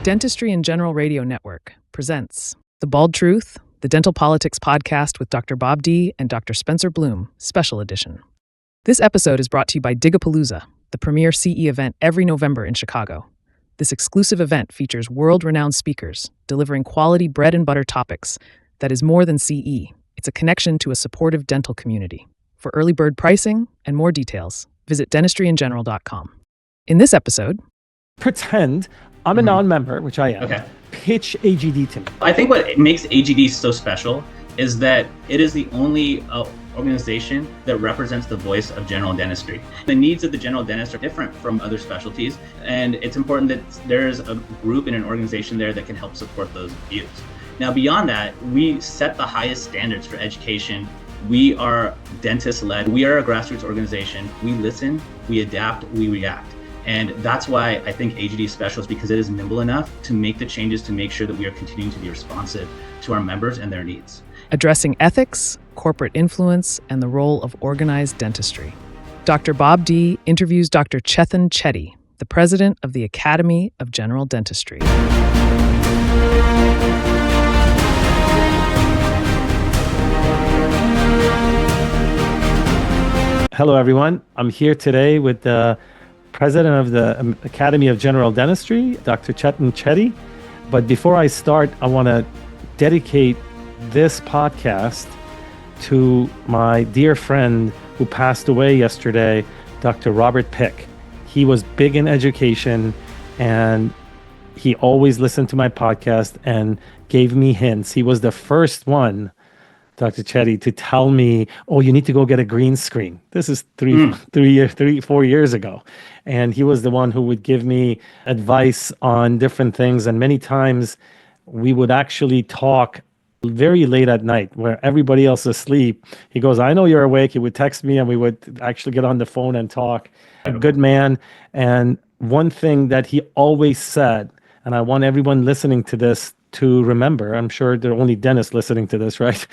Dentistry and General Radio Network presents The Bald Truth, the Dental Politics Podcast with Dr. Bob D. and Dr. Spencer Bloom, Special Edition. This episode is brought to you by DIGRN, the premier CE event every November in Chicago. This exclusive event features world-renowned speakers delivering quality bread and butter topics that is more than CE. It's a connection to a supportive dental community. For early bird pricing and more details, visit dentistryingeneral.com. In this episode, pretend I'm a non-member, which I am. Okay. Pitch AGD to me. I think what makes AGD so special is that it is the only organization that represents the voice of general dentistry. The needs of the general dentist are different from other specialties, and it's important that there's a group and an organization there that can help support those views. Now, beyond that, we set the highest standards for education. We are dentist-led. We are a grassroots organization. We listen, we adapt, we react. And that's why I think AGD is special, is because it is nimble enough to make the changes to make sure that we are continuing to be responsive to our members and their needs. Addressing ethics, corporate influence, and the role of organized dentistry. Dr. Bob D. interviews Dr. Chetan Chetty, the president of the Academy of General Dentistry. Hello, everyone. I'm here today with the president of the Academy of General Dentistry, Dr. Chetan Chetty. But before I start, I want to dedicate this podcast to my dear friend who passed away yesterday, Dr. Robert Pick. He was big in education, and he always listened to my podcast and gave me hints. He was the first one, Dr. Chetty, to tell me, oh, you need to go get a green screen. This is 4 years ago. And he was the one who would give me advice on different things. And many times we would actually talk very late at night where everybody else is asleep. He goes, I know you're awake. He would text me and we would actually get on the phone and talk. A good man. And one thing that he always said, and I want everyone listening to this to remember, I'm sure there are only dentists listening to this, right?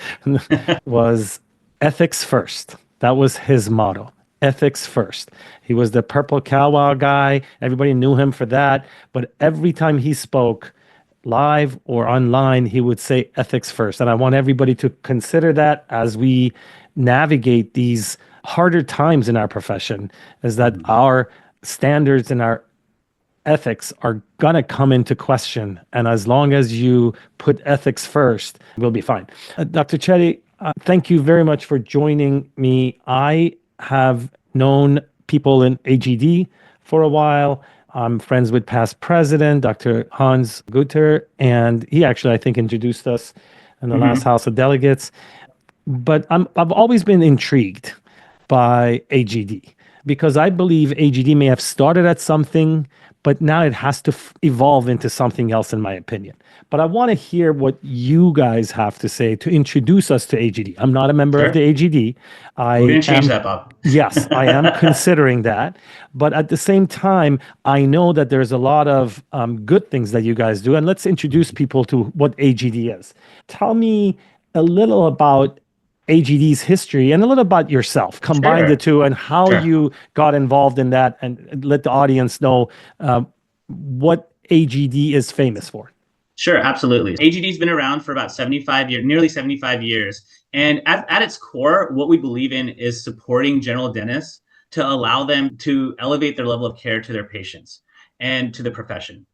was ethics first. That was his motto. Ethics first. He was the purple cow guy. Everybody knew him for that. But every time he spoke, live or online, he would say ethics first. And I want everybody to consider that as we navigate these harder times in our profession, is that our standards and our ethics are going to come into question. And as long as you put ethics first, we'll be fine. Dr. Chetty, thank you very much for joining me. I have known people in AGD for a while. I'm friends with past president, Dr. Hans Guter, and he actually, I think, introduced us in the last House of Delegates. But I've always been intrigued by AGD because I believe AGD may have started at something, but now it has to evolve into something else, in my opinion. But I want to hear what you guys have to say to introduce us to AGD. I'm not a member of the AGD. We're going to change that, Bob. Yes, I am considering that. But at the same time, I know that there's a lot of good things that you guys do. And let's introduce people to what AGD is. Tell me a little about AGD's history and a little about yourself. Combine the two and how you got involved in that, and let the audience know what AGD is famous for. Sure, absolutely. AGD's been around for about 75 years, nearly 75 years. And at its core, what we believe in is supporting general dentists to allow them to elevate their level of care to their patients and to the profession.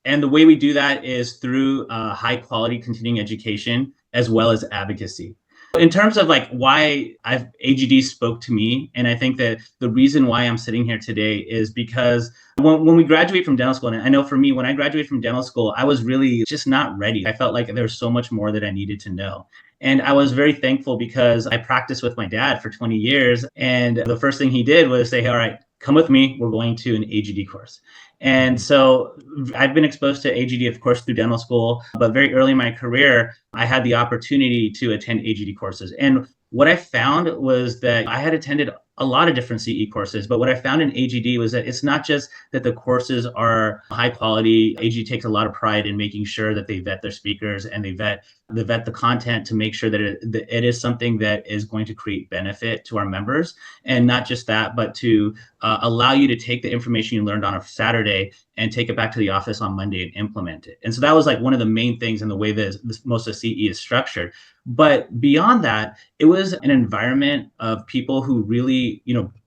And the way we do that is through high quality continuing education as well as advocacy. In terms of like why AGD spoke to me, and I think that the reason why I'm sitting here today is because when we graduate from dental school, and I know for me, when I graduated from dental school, I was really just not ready. I felt like there was so much more that I needed to know. And I was very thankful because I practiced with my dad for 20 years. And the first thing he did was say, all right, come with me. We're going to an AGD course. And so I've been exposed to AGD, of course, through dental school, but very early in my career, I had the opportunity to attend AGD courses. And what I found was that I had attended a lot of different CE courses. But what I found in AGD was that it's not just that the courses are high quality. AGD takes a lot of pride in making sure that they vet their speakers and they vet the content to make sure that it is something that is going to create benefit to our members. And not just that, but to allow you to take the information you learned on a Saturday and take it back to the office on Monday and implement it. And so that was like one of the main things in the way that most of CE is structured. But beyond that, it was an environment of people who really,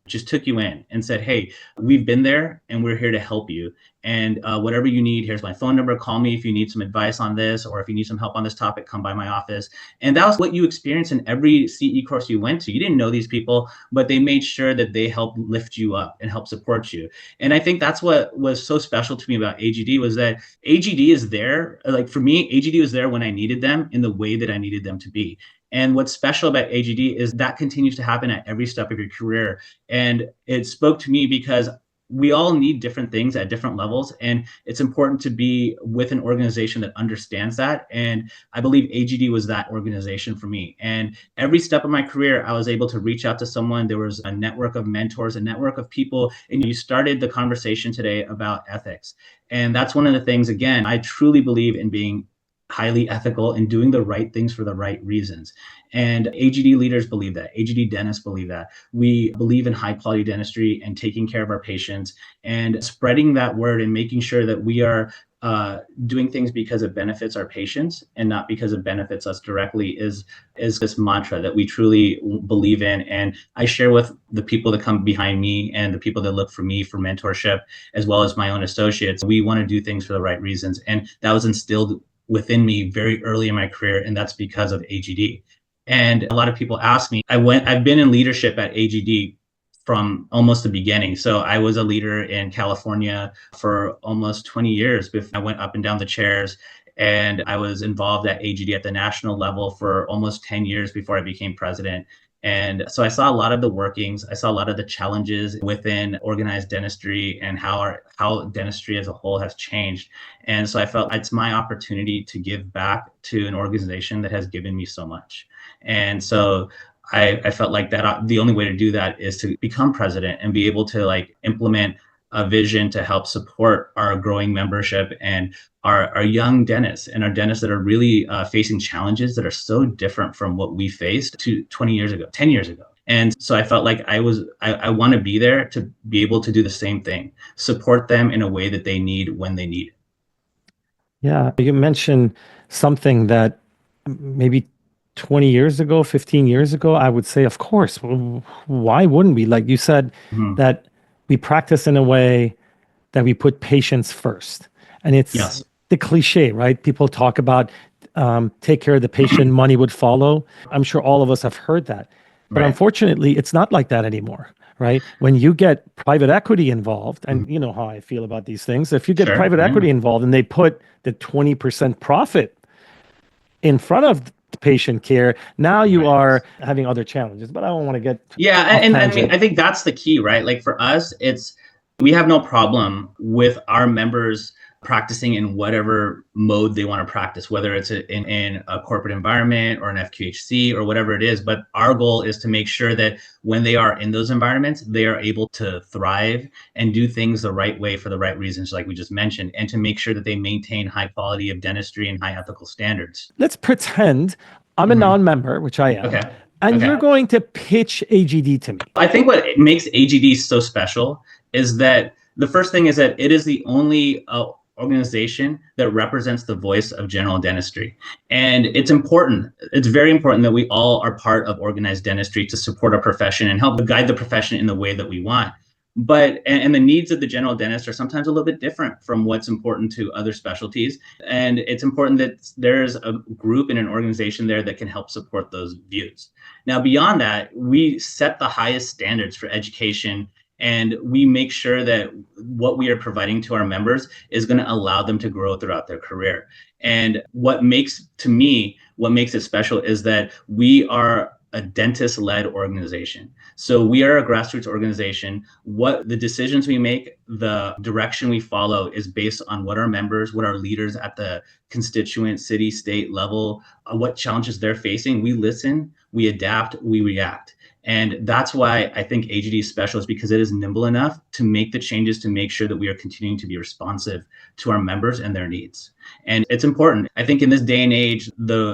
just took you in and said, hey, we've been there and we're here to help you. And whatever you need, here's my phone number. Call me if you need some advice on this, or if you need some help on this topic, come by my office. And that was what you experienced in every CE course you went to. You didn't know these people, but they made sure that they helped lift you up and help support you. And I think that's what was so special to me about AGD, was that AGD is there. Like for me, AGD was there when I needed them in the way that I needed them to be. And what's special about AGD is that continues to happen at every step of your career. And it spoke to me because we all need different things at different levels. And it's important to be with an organization that understands that. And I believe AGD was that organization for me. And every step of my career, I was able to reach out to someone. There was a network of mentors, a network of people. And you started the conversation today about ethics. And that's one of the things, again, I truly believe in being highly ethical and doing the right things for the right reasons. And AGD leaders believe that. AGD dentists believe that. We believe in high quality dentistry and taking care of our patients and spreading that word and making sure that we are doing things because it benefits our patients and not because it benefits us directly is this mantra that we truly believe in. And I share with the people that come behind me and the people that look for me for mentorship, as well as my own associates. We want to do things for the right reasons. And that was instilled within me very early in my career, and that's because of AGD. And a lot of people ask me, I've been in leadership at AGD from almost the beginning. So I was a leader in California for almost 20 years before I went up and down the chairs. And I was involved at AGD at the national level for almost 10 years before I became president. And so I saw a lot of the workings. I saw a lot of the challenges within organized dentistry and how dentistry as a whole has changed. And so I felt it's my opportunity to give back to an organization that has given me so much. And so I felt like that the only way to do that is to become president and be able to implement a vision to help support our growing membership and our young dentists and our dentists that are really facing challenges that are so different from what we faced 20 years ago, 10 years ago. And so I felt like I want to be there to be able to do the same thing, support them in a way that they need when they need it. Yeah, you mentioned something that maybe 20 years ago, 15 years ago, I would say, of course, why wouldn't we? Like you said, that we practice in a way that we put patients first. And it's the cliche, right? People talk about take care of the patient, money would follow. I'm sure all of us have heard that. But unfortunately, it's not like that anymore, right? When you get private equity involved, and you know how I feel about these things, if you get private equity involved and they put the 20% profit in front of patient care, now you are having other challenges. But I don't want to get and I mean, I think that's the key, right? Like for us, we have no problem with our members practicing in whatever mode they want to practice, whether it's in a corporate environment or an FQHC or whatever it is. But our goal is to make sure that when they are in those environments, they are able to thrive and do things the right way for the right reasons, like we just mentioned, and to make sure that they maintain high quality of dentistry and high ethical standards. Let's pretend I'm a non-member, which I am, and you're going to pitch AGD to me. I think what makes AGD so special is that the first thing is that it is the only organization that represents the voice of general dentistry. And it's important. It's very important that we all are part of organized dentistry to support our profession and help guide the profession in the way that we want. But and the needs of the general dentist are sometimes a little bit different from what's important to other specialties. And it's important that there's a group and an organization there that can help support those views. Now, beyond that, we set the highest standards for education, and we make sure that what we are providing to our members is going to allow them to grow throughout their career. And what makes it special is that we are a dentist-led organization. So we are a grassroots organization. What the decisions we make, the direction we follow is based on what our members, what our leaders at the constituent, city, state level, what challenges they're facing. We listen, we adapt, we react. And that's why I think AGD is special, is because it is nimble enough to make the changes to make sure that we are continuing to be responsive to our members and their needs. And it's important. I think in this day and age,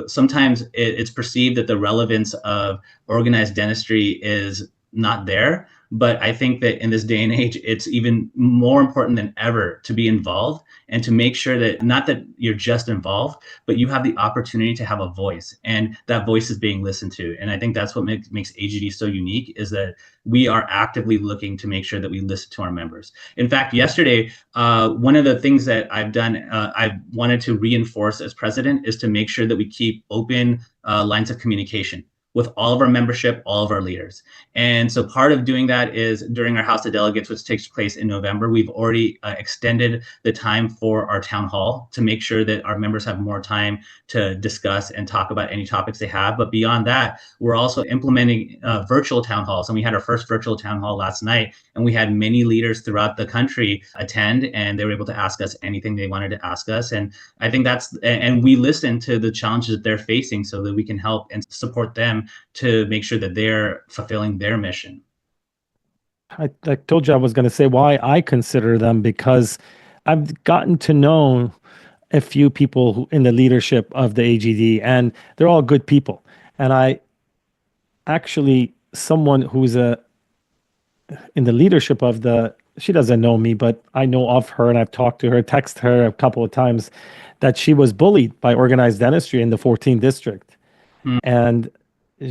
sometimes it's perceived that the relevance of organized dentistry is not there. But I think that in this day and age, it's even more important than ever to be involved and to make sure that not that you're just involved, but you have the opportunity to have a voice, and that voice is being listened to. And I think that's what makes AGD so unique, is that we are actively looking to make sure that we listen to our members. In fact, yesterday, one of the things that I've done, I wanted to reinforce as president, is to make sure that we keep open lines of communication with all of our membership, all of our leaders. And so part of doing that is during our House of Delegates, which takes place in November, we've already extended the time for our town hall to make sure that our members have more time to discuss and talk about any topics they have. But beyond that, we're also implementing virtual town halls. And we had our first virtual town hall last night, and we had many leaders throughout the country attend, and they were able to ask us anything they wanted to ask us. And I think and we listen to the challenges that they're facing so that we can help and support them to make sure that they're fulfilling their mission. I told you I was going to say why I consider them, because I've gotten to know a few people in the leadership of the AGD, and they're all good people. And I actually, someone who's in the leadership of she doesn't know me, but I know of her, and I've talked to her, texted her a couple of times, that she was bullied by organized dentistry in the 14th district. And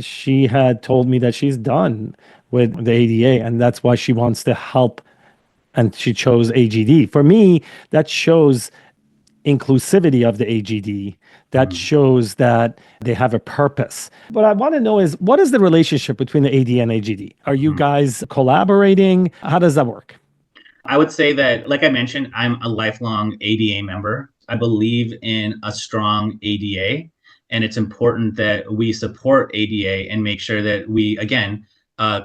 she had told me that she's done with the ADA, and that's why she wants to help, and she chose AGD. For me, that shows inclusivity of the AGD. That shows that they have a purpose. What I want to know is, what is the relationship between the ADA and AGD? Are you guys collaborating? How does that work? I would say that, like I mentioned, I'm a lifelong ADA member. I believe in a strong ADA. And it's important that we support ADA and make sure that we, again,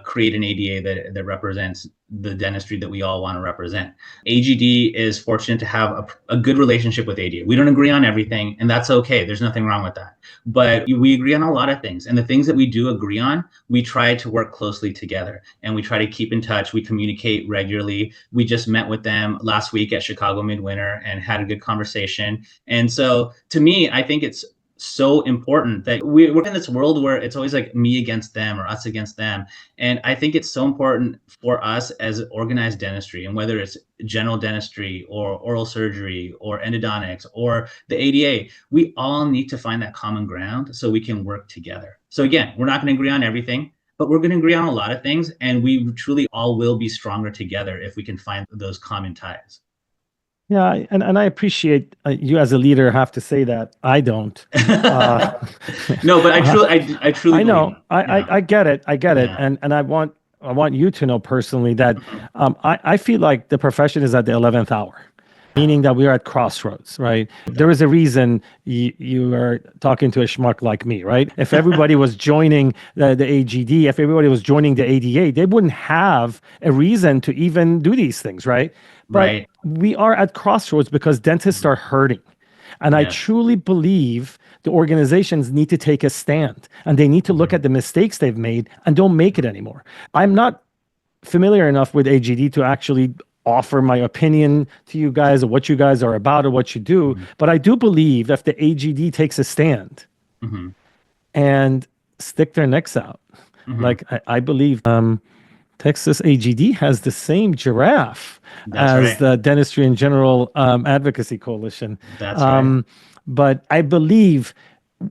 create an ADA that represents the dentistry that we all want to represent. AGD is fortunate to have a good relationship with ADA. We don't agree on everything, and that's okay. There's nothing wrong with that. But we agree on a lot of things. And the things that we do agree on, we try to work closely together, and we try to keep in touch. We communicate regularly. We just met with them last week at Chicago Midwinter and had a good conversation. And so to me, I think it's so important that we're in this world where it's always like me against them or us against them. And I think it's so important for us as organized dentistry, and whether it's general dentistry or oral surgery or endodontics or the ADA, we all need to find that common ground so we can work together. So again, we're not going to agree on everything, but we're going to agree on a lot of things, and we truly all will be stronger together if we can find those common ties. Yeah, and I appreciate you as a leader have to say that. I don't. No, but I truly I know. believe, I get it. I get it. And I want you to know personally that I feel like the profession is at the 11th hour, meaning that we are at crossroads, right? There is a reason you are talking to a schmuck like me, right? If everybody was joining the AGD, if everybody was joining the ADA, they wouldn't have a reason to even do these things, right? But we are at crossroads because dentists are hurting. And I truly believe the organizations need to take a stand, and they need to look at the mistakes they've made and don't make it anymore. I'm not familiar enough with AGD to actually offer my opinion to you guys or what you guys are about or what you do. But I do believe if the AGD takes a stand and stick their necks out, like I believe Texas AGD has the same giraffe as the Dentistry and General Advocacy Coalition. That's right. But I believe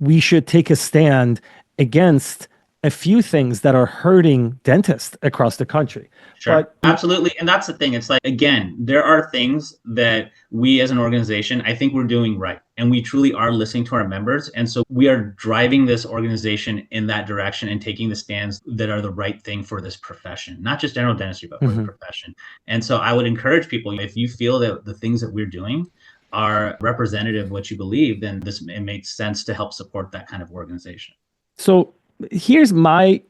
we should take a stand against a few things that are hurting dentists across the country. Sure, but, absolutely. And that's the thing. It's like, again, there are things that we as an organization, I think we're doing right. And we truly are listening to our members. And so we are driving this organization in that direction and taking the stands that are the right thing for this profession, not just general dentistry, but for the profession. And so I would encourage people, if you feel that the things that we're doing are representative of what you believe, then it makes sense to help support that kind of organization. So here's my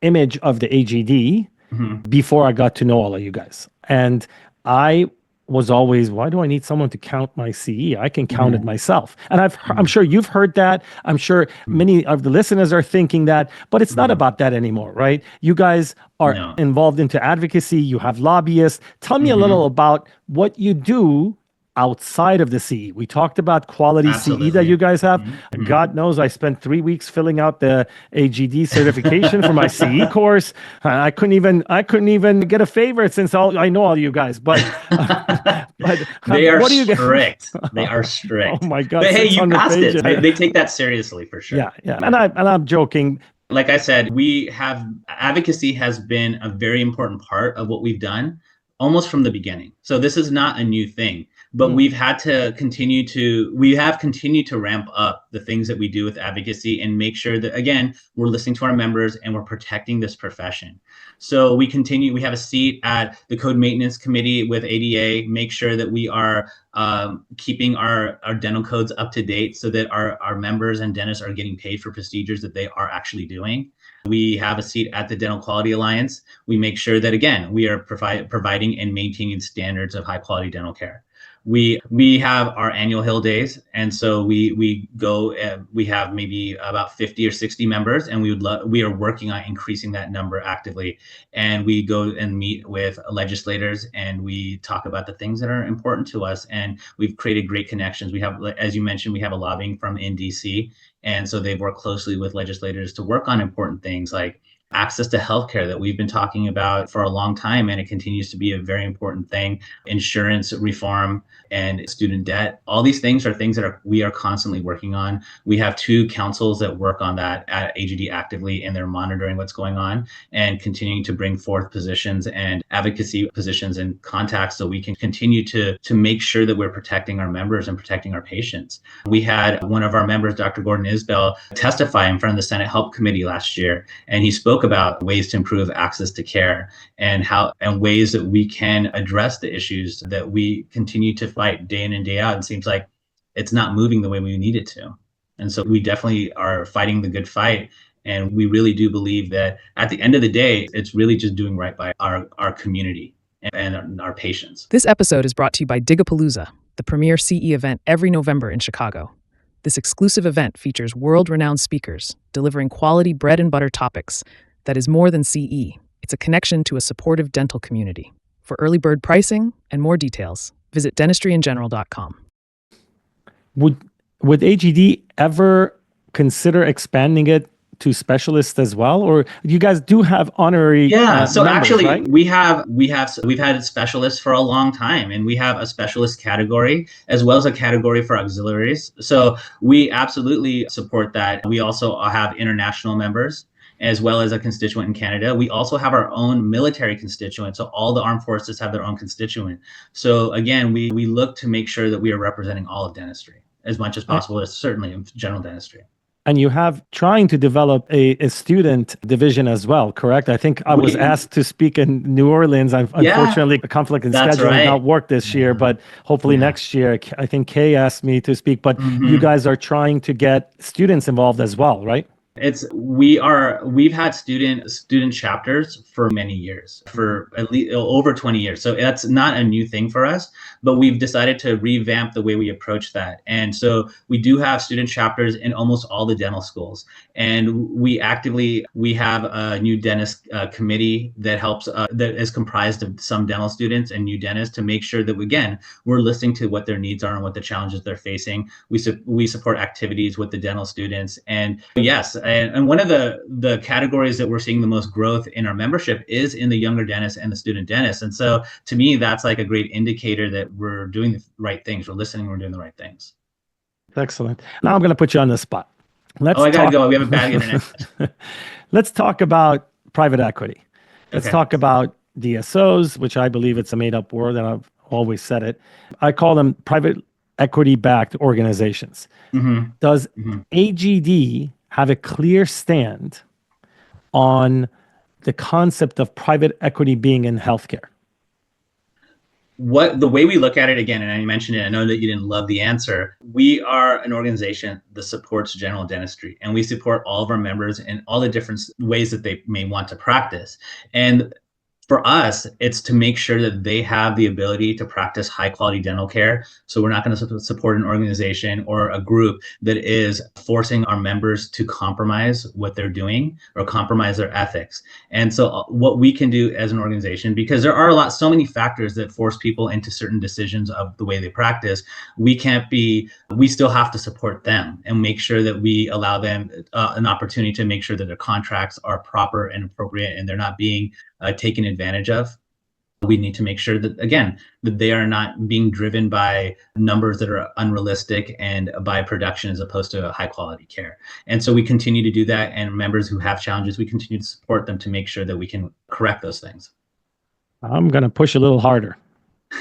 image of the AGD before I got to know all of you guys. And I was always, why do I need someone to count my CE? I can count it Mhm. myself. And I'm sure you've heard that. I'm sure many of the listeners are thinking that, but it's not Mhm. about that anymore, right? You guys are No. involved into advocacy. You have lobbyists. Tell me a little Mhm. about what you do outside of the CE. We talked about quality CE that you Absolutely. guys have. Mhm. Mhm. God knows I spent 3 weeks filling out the AGD certification for my CE course. I couldn't even get a favorite since I know all you guys. But They are what do you get? strict. They are Oh strict. my God, But hey, you 600 passed it. pages. They take that seriously for sure. Yeah, yeah. Yeah. And I'm joking. Like I said, we have advocacy has been a very important part of what we've done almost from the beginning. So this is not a new thing, but Mm. we have continued to ramp up the things that we do with advocacy and make sure that, again, we're listening to our members and we're protecting this profession. So we have a seat at the code maintenance committee with ADA, make sure that we are keeping our dental codes up to date so that our members and dentists are getting paid for procedures that they are actually doing. We have a seat at the Dental Quality Alliance. We make sure that, again, we are providing and maintaining standards of high quality dental care. We have our annual Hill Days, and so we go. We have maybe about 50 or 60 members, and we are working on increasing that number actively. And we go and meet with legislators, and we talk about the things that are important to us. And we've created great connections. We have, as you mentioned, we have a lobbying firm in DC, and so they've worked closely with legislators to work on important things like access to healthcare that we've been talking about for a long time, and it continues to be a very important thing. Insurance reform and student debt. All these things are things that we are constantly working on. We have two councils that work on that at AGD actively, and they're monitoring what's going on and continuing to bring forth positions and advocacy positions and contacts so we can continue to make sure that we're protecting our members and protecting our patients. We had one of our members, Dr. Gordon Isbell, testify in front of the Senate Help Committee last year, and he spoke about ways to improve access to care and ways that we can address the issues that we continue to fight day in and day out. It seems like it's not moving the way we need it to. And so we definitely are fighting the good fight. And we really do believe that at the end of the day, it's really just doing right by our community and our patients. This episode is brought to you by Digapalooza, the premier CE event every November in Chicago. This exclusive event features world-renowned speakers delivering quality bread and butter topics that is more than CE. It's a connection to a supportive dental community. For early bird pricing and more details, visit dentistryingeneral.com. Would AGD ever consider expanding it to specialists as well, or you guys do have honorary So members, actually, right? we've had specialists for a long time, and we have a specialist category as well as a category for auxiliaries. So we absolutely support that. We also have international members as well as a constituent in Canada. We also have our own military constituent. So all the armed forces have their own constituent. So again, we look to make sure that we are representing all of dentistry as much as possible, certainly in general dentistry. And you have trying to develop a student division as well, correct? I think I was asked to speak in New Orleans. Unfortunately, a conflict in That's scheduling right. not worked this year, but hopefully next year. I think Kay asked me to speak, but you guys are trying to get students involved as well, right? We've had student chapters for many years, for at least over 20 years. So that's not a new thing for us, but we've decided to revamp the way we approach that. And so we do have student chapters in almost all the dental schools. And we have a new dentist committee that is comprised of some dental students and new dentists to make sure that, again, we're listening to what their needs are and what the challenges they're facing. We support activities with the dental students. And yes, and one of the categories that we're seeing the most growth in our membership is in the younger dentists and the student dentists. And so to me, that's like a great indicator that we're doing the right things. We're listening, we're doing the right things. Excellent. Now I'm going to put you on the spot. I got to go. We have a bad internet. Let's talk about private equity. Let's talk about DSOs, which I believe it's a made-up word, and I've always said it. I call them private equity-backed organizations. Does AGD have a clear stand on the concept of private equity being in healthcare? The way we look at it, again, and I mentioned it, I know that you didn't love the answer. We are an organization that supports general dentistry, and we support all of our members in all the different ways that they may want to practice. And For us, it's to make sure that they have the ability to practice high quality dental care. So we're not going to support an organization or a group that is forcing our members to compromise what they're doing or compromise their ethics. And so what we can do as an organization, because there are so many factors that force people into certain decisions of the way they practice, we still have to support them and make sure that we allow them an opportunity to make sure that their contracts are proper and appropriate and they're not being taken advantage of. We need to make sure that, again, that they are not being driven by numbers that are unrealistic and by production as opposed to high quality care. And so we continue to do that. And members who have challenges, we continue to support them to make sure that we can correct those things. I'm going to push a little harder.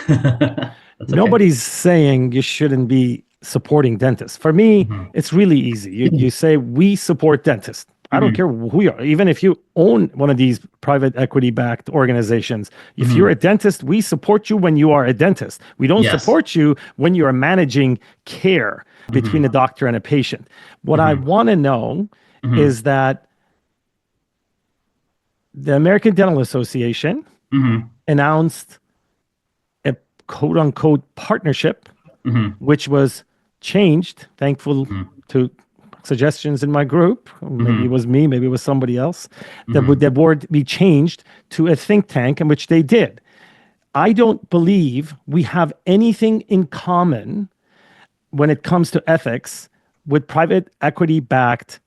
Okay. Nobody's saying you shouldn't be supporting dentists. For me, it's really easy. You say, we support dentists. I don't care who you are. Even if you own one of these private equity-backed organizations, if you're a dentist, we support you when you are a dentist. We don't support you when you are managing care between a doctor and a patient. What I want to know is that the American Dental Association announced a quote-unquote partnership, which was changed, thankful to suggestions in my group. Maybe it was me, maybe it was somebody else. That would the board be changed to a think tank, in which they did. I don't believe we have anything in common when it comes to ethics with private equity-backed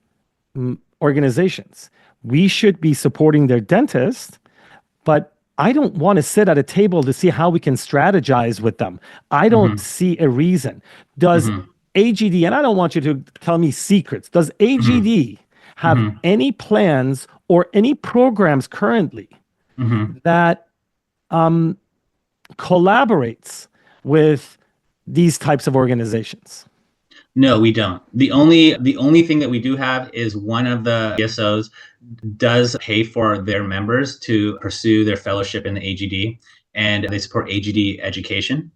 organizations. We should be supporting their dentists, but I don't want to sit at a table to see how we can strategize with them. I don't see a reason. Does AGD, and I don't want you to tell me secrets, does AGD have any plans or any programs currently that collaborates with these types of organizations? No, we don't. The only thing that we do have is one of the DSOs does pay for their members to pursue their fellowship in the AGD, and they support AGD education.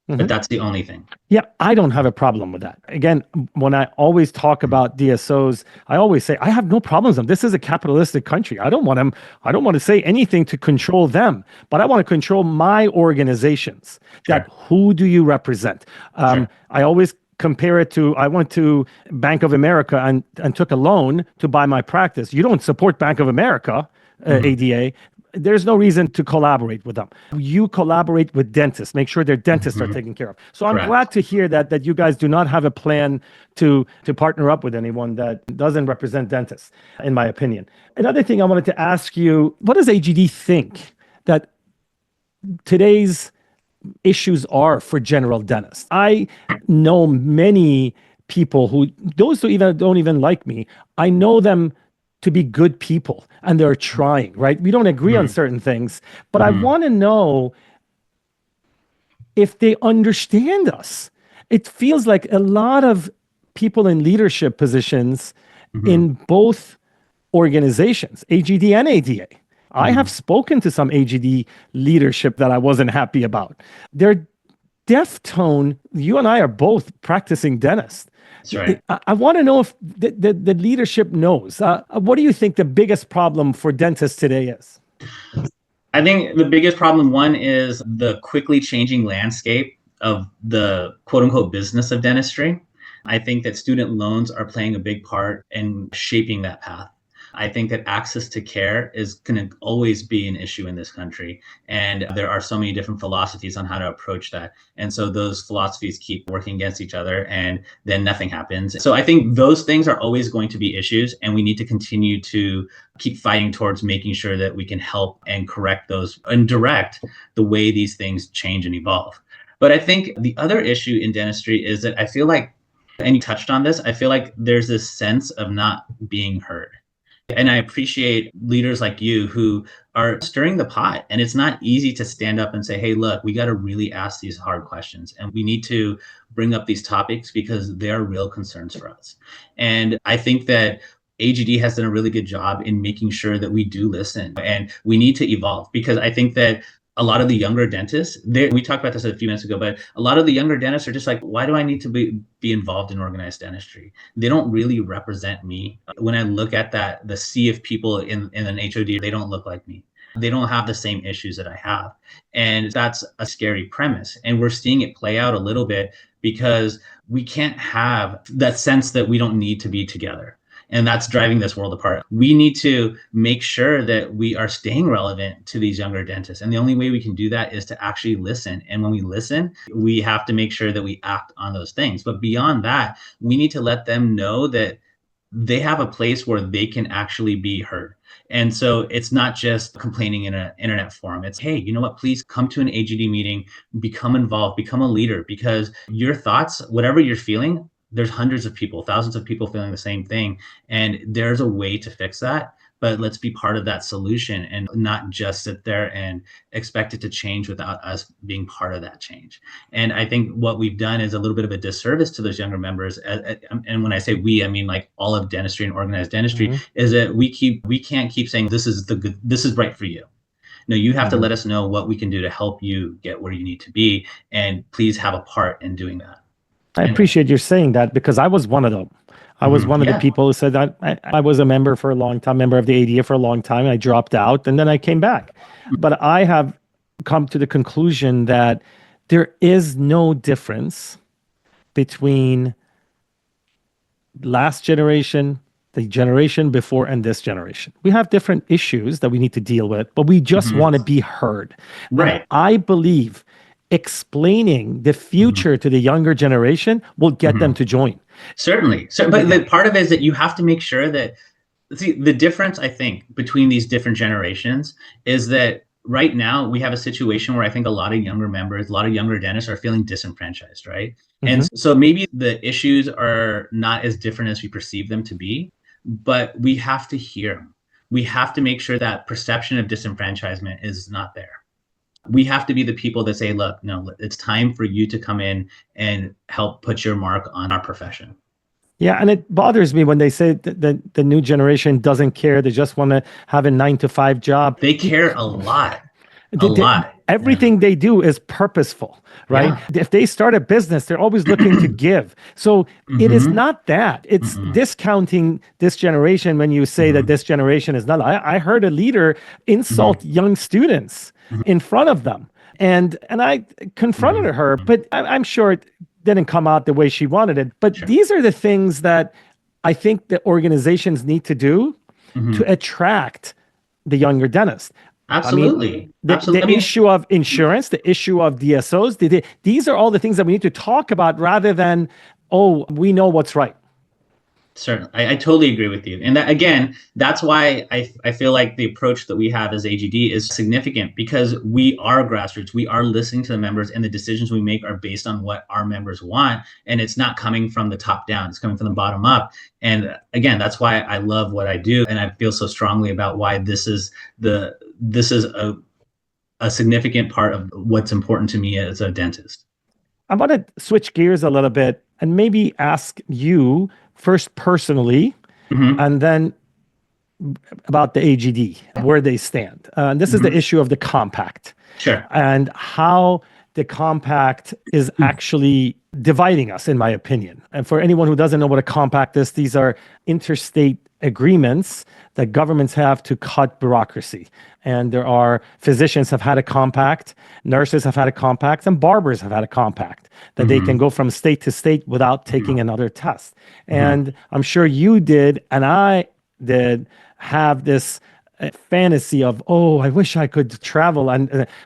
But that's the only thing. Yeah, I don't have a problem with that. Again, when I always talk about DSOs, I always say I have no problems with them. This is a capitalistic country. I don't want to say anything to control them, but I want to control my organizations. That who do you represent? I always compare it to, I went to Bank of America and took a loan to buy my practice. You don't support Bank of America, ADA. There's no reason to collaborate with them. You collaborate with dentists, make sure their dentists are taken care of. So I'm glad to hear that you guys do not have a plan to partner up with anyone that doesn't represent dentists, in my opinion. Another thing I wanted to ask you, what does AGD think that today's issues are for general dentists? I know many people those who don't even like me, I know them to be good people, and they're trying, right? We don't agree on certain things, but I want to know if they understand us. It feels like a lot of people in leadership positions in both organizations, AGD and ADA. I have spoken to some AGD leadership that I wasn't happy about. Their deaf tone, you and I are both practicing dentists. That's right. I want to know if the leadership knows. What do you think the biggest problem for dentists today is? I think the biggest problem, one, is the quickly changing landscape of the quote unquote business of dentistry. I think that student loans are playing a big part in shaping that path. I think that access to care is going to always be an issue in this country. And there are so many different philosophies on how to approach that. And so those philosophies keep working against each other, and then nothing happens. So I think those things are always going to be issues, and we need to continue to keep fighting towards making sure that we can help and correct those and direct the way these things change and evolve. But I think the other issue in dentistry is that I feel like, and you touched on this, I feel like there's this sense of not being heard. And I appreciate leaders like you who are stirring the pot. And it's not easy to stand up and say, hey, look, we got to really ask these hard questions. And we need to bring up these topics because they're real concerns for us. And I think that AGD has done a really good job in making sure that we do listen, and we need to evolve, because I think that a lot of the younger dentists, we talked about this a few minutes ago, but a lot of the younger dentists are just like, why do I need to be involved in organized dentistry? They don't really represent me. When I look at the sea of people in an HOD, they don't look like me. they don't have the same issues that I have. And that's a scary premise. And we're seeing it play out a little bit because we can't have that sense that we don't need to be together. And that's driving this world apart. We need to make sure that we are staying relevant to these younger dentists. And the only way we can do that is to actually listen. And when we listen, we have to make sure that we act on those things. But beyond that, we need to let them know that they have a place where they can actually be heard. And so it's not just complaining in an internet forum. It's, hey, you know what, please come to an AGD meeting, become involved, become a leader, because your thoughts, whatever you're feeling, there's hundreds of people, thousands of people feeling the same thing. And there's a way to fix that. But let's be part of that solution and not just sit there and expect it to change without us being part of that change. And I think what we've done is a little bit of a disservice to those younger members. And when I say we, I mean like all of dentistry and organized dentistry, is that we can't keep saying this is right for you. No, you have to let us know what we can do to help you get where you need to be. And please have a part in doing that. I appreciate you saying that, because I was one of them. I was one of the people who said that I was a member for a long time, member of the ADA for a long time. I dropped out and then I came back. But I have come to the conclusion that there is no difference between last generation, the generation before, and this generation. We have different issues that we need to deal with, but we just want to be heard. Right. And I believe explaining the future to the younger generation will get them to join. Certainly. So, but the part of it is that you have to make sure that, see, the difference, I think, between these different generations is that right now we have a situation where I think a lot of younger members, a lot of younger dentists are feeling disenfranchised, right? And so maybe the issues are not as different as we perceive them to be, but we have to hear them. We have to make sure that perception of disenfranchisement is not there. We have to be the people that say, look, no, it's time for you to come in and help put your mark on our profession. Yeah, and it bothers me when they say that the new generation doesn't care. They just want to have a 9-to-5 job. They care a lot. Lot. Everything they do is purposeful, right? Yeah. If they start a business, they're always looking to give. So it is not that. It's discounting this generation when you say that this generation is not. I heard a leader insult young students in front of them. And I confronted her, but I'm sure it didn't come out the way she wanted it. But these are the things that I think the organizations need to do to attract the younger dentist. Absolutely. I mean, the issue of insurance, the issue of DSOs, these are all the things that we need to talk about rather than, oh, we know what's right. Certainly. I totally agree with you. And that, again, that's why I feel like the approach that we have as AGD is significant, because we are grassroots. We are listening to the members, and the decisions we make are based on what our members want. And it's not coming from the top down. It's coming from the bottom up. And again, that's why I love what I do. And I feel so strongly about why this is a significant part of what's important to me as a dentist. I want to switch gears a little bit and maybe ask you first personally, and then about the AGD, where they stand. This is the issue of the compact. Sure. And how the compact is actually dividing us, in my opinion. And for anyone who doesn't know what a compact is, these are interstate agreements that governments have to cut bureaucracy. And there are physicians have had a compact, nurses have had a compact, and barbers have had a compact that they can go from state to state without taking another test. And I'm sure you did, and I did, have this fantasy of, oh, I wish I could travel,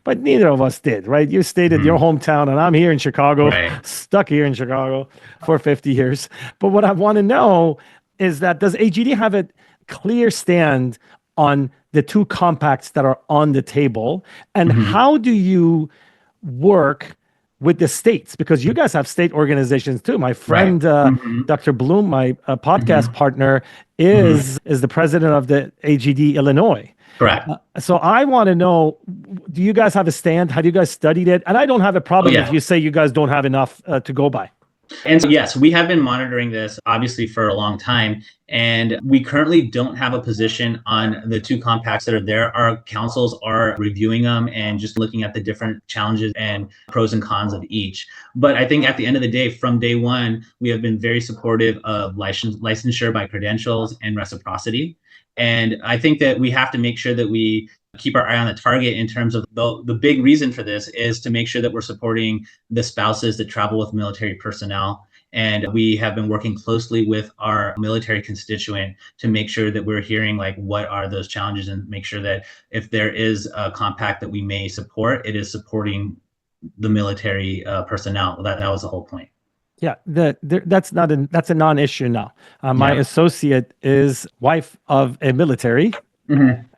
but neither of us did, right? You stayed at your hometown, and I'm here in Chicago, stuck here in Chicago for 50 years. But what I want to know is that, does AGD have a clear stand on the two compacts that are on the table? And how do you work with the states? Because you guys have state organizations too. My friend, Dr. Bloom, my podcast partner, is the president of the AGD Illinois. Correct. So I want to know, do you guys have a stand? Have you guys studied it? And I don't have a problem if you say you guys don't have enough to go by. And so, yes, we have been monitoring this obviously for a long time, and we currently don't have a position on the two compacts that are there. Our councils are reviewing them and just looking at the different challenges and pros and cons of each. But I think at the end of the day, from day one, we have been very supportive of licensure by credentials and reciprocity. And I think that we have to make sure that we keep our eye on the target in terms of the big reason for this is to make sure that we're supporting the spouses that travel with military personnel. And we have been working closely with our military constituent to make sure that we're hearing like what are those challenges and make sure that if there is a compact that we may support, it is supporting the military personnel. That was the whole point. Yeah, that's a non-issue now. My associate is wife of a military,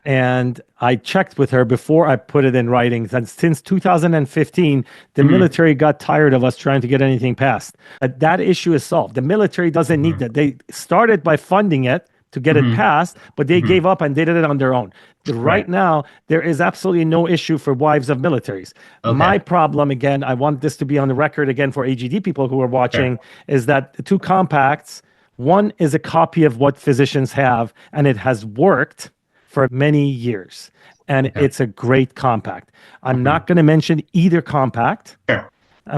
and I checked with her before I put it in writing. And since 2015, the military got tired of us trying to get anything passed. That issue is solved. The military doesn't need that. They started by funding it to get it passed, but they gave up and they did it on their own. Right now, there is absolutely no issue for wives of militaries. Okay. My problem, again, I want this to be on the record again for AGD people who are watching, is that the two compacts, one is a copy of what physicians have, and it has worked for many years. And it's a great compact. I'm not going to mention either compact.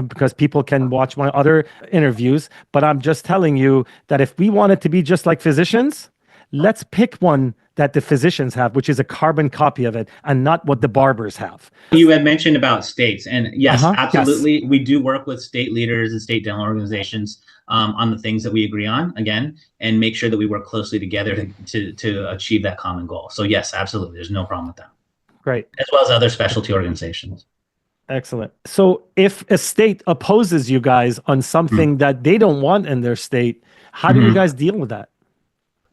Because people can watch my other interviews, but I'm just telling you that if we want it to be just like physicians, let's pick one that the physicians have, which is a carbon copy of it, and not what the barbers have. You had mentioned about states, and yes, absolutely. Yes. We do work with state leaders and state dental organizations on the things that we agree on, again, and make sure that we work closely together to achieve that common goal. So yes, absolutely. There's no problem with that. Great. As well as other specialty organizations. Excellent. So if a state opposes you guys on something that they don't want in their state, how do you guys deal with that?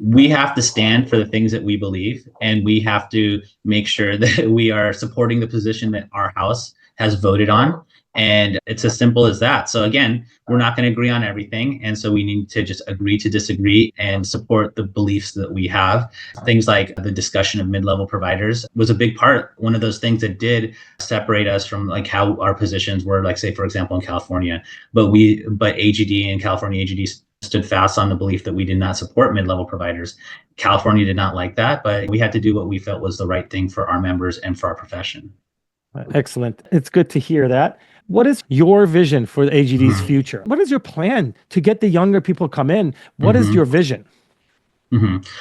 We have to stand for the things that we believe, and we have to make sure that we are supporting the position that our house has voted on. And it's as simple as that. So again, we're not going to agree on everything. And so we need to just agree to disagree and support the beliefs that we have. Things like the discussion of mid-level providers was a big part. One of those things that did separate us from like how our positions were, like say, for example, in California, but AGD and California AGD stood fast on the belief that we did not support mid-level providers. California did not like that, but we had to do what we felt was the right thing for our members and for our profession. Excellent. It's good to hear that. What is your vision for the AGD's future? What is your plan to get the younger people come in? What is your vision?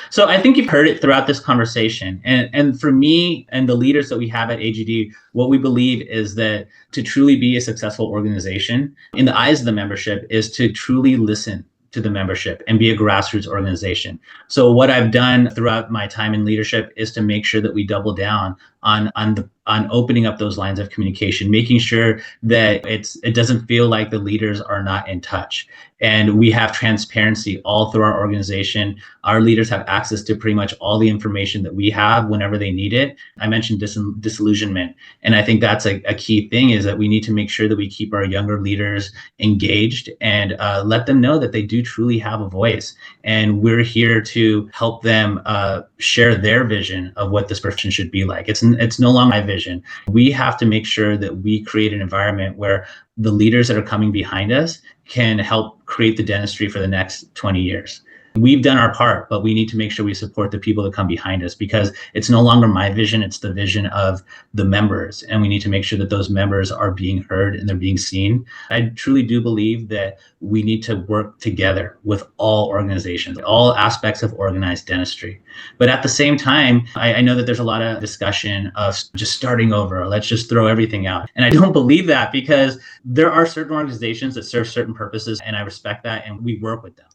So I think you've heard it throughout this conversation. And for me and the leaders that we have at AGD, what we believe is that to truly be a successful organization in the eyes of the membership is to truly listen to the membership and be a grassroots organization. So what I've done throughout my time in leadership is to make sure that we double down on opening up those lines of communication, making sure that it doesn't feel like the leaders are not in touch. And we have transparency all through our organization. Our leaders have access to pretty much all the information that we have whenever they need it. I mentioned disillusionment. And I think that's a key thing, is that we need to make sure that we keep our younger leaders engaged and let them know that they do truly have a voice. And we're here to help them share their vision of what this profession should be like. It's no longer my vision. We have to make sure that we create an environment where the leaders that are coming behind us can help create the dentistry for the next 20 years. We've done our part, but we need to make sure we support the people that come behind us, because it's no longer my vision, it's the vision of the members. And we need to make sure that those members are being heard and they're being seen. I truly do believe that we need to work together with all organizations, all aspects of organized dentistry. But at the same time, I know that there's a lot of discussion of just starting over. Let's just throw everything out. And I don't believe that, because there are certain organizations that serve certain purposes, and I respect that, and we work with them.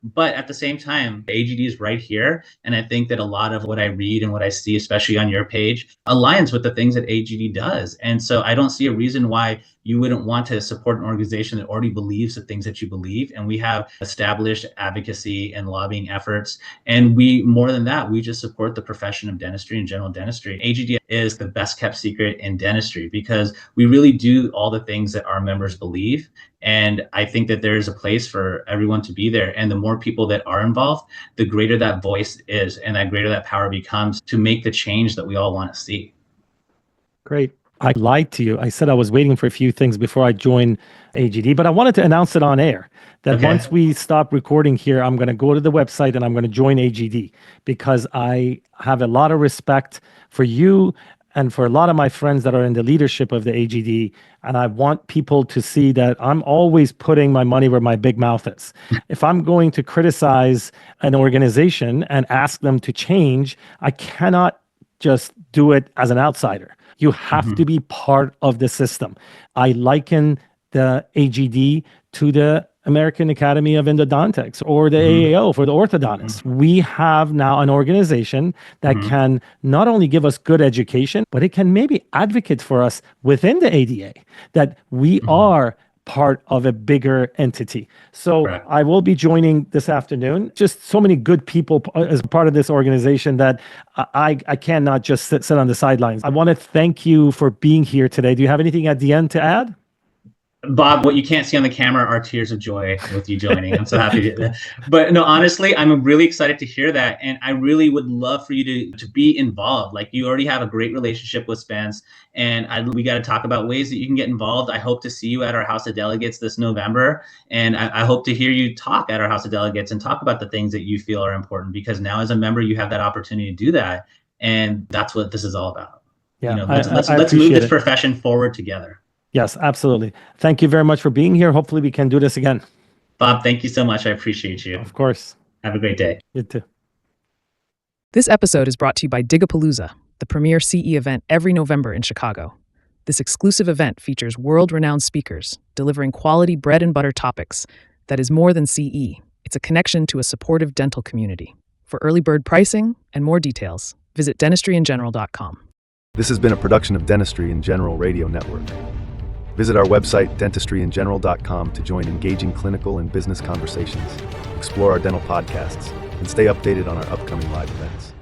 But at the same time, AGD is right here. And I think that a lot of what I read and what I see, especially on your page, aligns with the things that AGD does. And so I don't see a reason why you wouldn't want to support an organization that already believes the things that you believe. And we have established advocacy and lobbying efforts. And more than that, we just support the profession of dentistry and general dentistry. AGD is the best kept secret in dentistry, because we really do all the things that our members believe. And I think that there is a place for everyone to be there. And the more people that are involved, the greater that voice is, and that greater that power becomes to make the change that we all want to see. Great. I lied to you. I said I was waiting for a few things before I joined AGD, but I wanted to announce it on air that once we stop recording here, I'm going to go to the website and I'm going to join AGD, because I have a lot of respect for you and for a lot of my friends that are in the leadership of the AGD. And I want people to see that I'm always putting my money where my big mouth is. If I'm going to criticize an organization and ask them to change, I cannot just do it as an outsider. You have to be part of the system. I liken the AGD to the American Academy of Endodontics or the AAO for the orthodontists. We have now an organization that can not only give us good education, but it can maybe advocate for us within the ADA that we are part of a bigger entity. So I will be joining this afternoon. Just so many good people as part of this organization that I cannot just sit on the sidelines. I want to thank you for being here today. Do you have anything at the end to add? Bob, what you can't see on the camera are tears of joy with you joining. I'm so happy to do that. But no, honestly, I'm really excited to hear that. And I really would love for you to be involved. Like, you already have a great relationship with Spence, and we got to talk about ways that you can get involved. I hope to see you at our House of Delegates this November. And I hope to hear you talk at our House of Delegates and talk about the things that you feel are important, because now as a member, you have that opportunity to do that. And that's what this is all about. Yeah, let's move this profession forward together. Yes, absolutely. Thank you very much for being here. Hopefully we can do this again. Bob, thank you so much. I appreciate you. Of course. Have a great day. You too. This episode is brought to you by DIGRN, the premier CE event every November in Chicago. This exclusive event features world-renowned speakers delivering quality bread and butter topics that is more than CE. It's a connection to a supportive dental community. For early bird pricing and more details, visit dentistryingeneral.com. This has been a production of Dentistry in General Radio Network. Visit our website, dentistryingeneral.com, to join engaging clinical and business conversations, explore our dental podcasts, and stay updated on our upcoming live events.